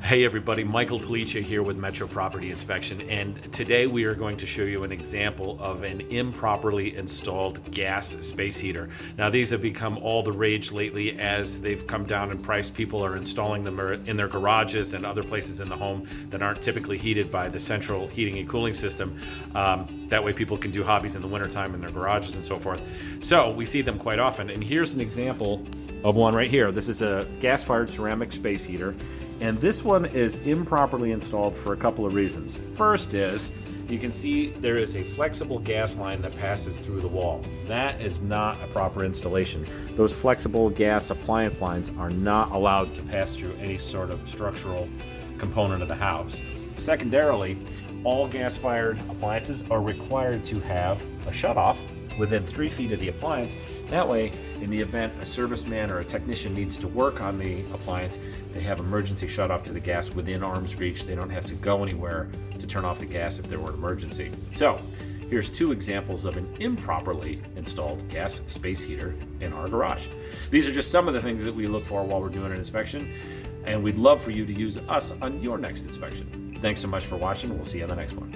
Hey everybody, Michael Policia here with Metro Property Inspection, and today we are going to show you an example of an improperly installed gas space heater. Now these have become all the rage lately as they've come down in price. People are installing them in their garages and other places in the home that aren't typically heated by the central heating and cooling system. That way people can do hobbies in the wintertime in their garages and so forth. So we see them quite often, and here's an example of one right here. This is a gas-fired ceramic space heater, and this one is improperly installed for a couple of reasons. First is, you can see there is a flexible gas line that passes through the wall. That is not a proper installation. Those flexible gas appliance lines are not allowed to pass through any sort of structural component of the house. Secondarily, all gas-fired appliances are required to have a shutoff within 3 feet of the appliance. That way, in the event a serviceman or a technician needs to work on the appliance, they have emergency shutoff to the gas within arm's reach. They don't have to go anywhere to turn off the gas if there were an emergency. So, here's 2 examples of an improperly installed gas space heater in our garage. These are just some of the things that we look for while we're doing an inspection, and we'd love for you to use us on your next inspection. Thanks so much for watching. We'll see you on the next one.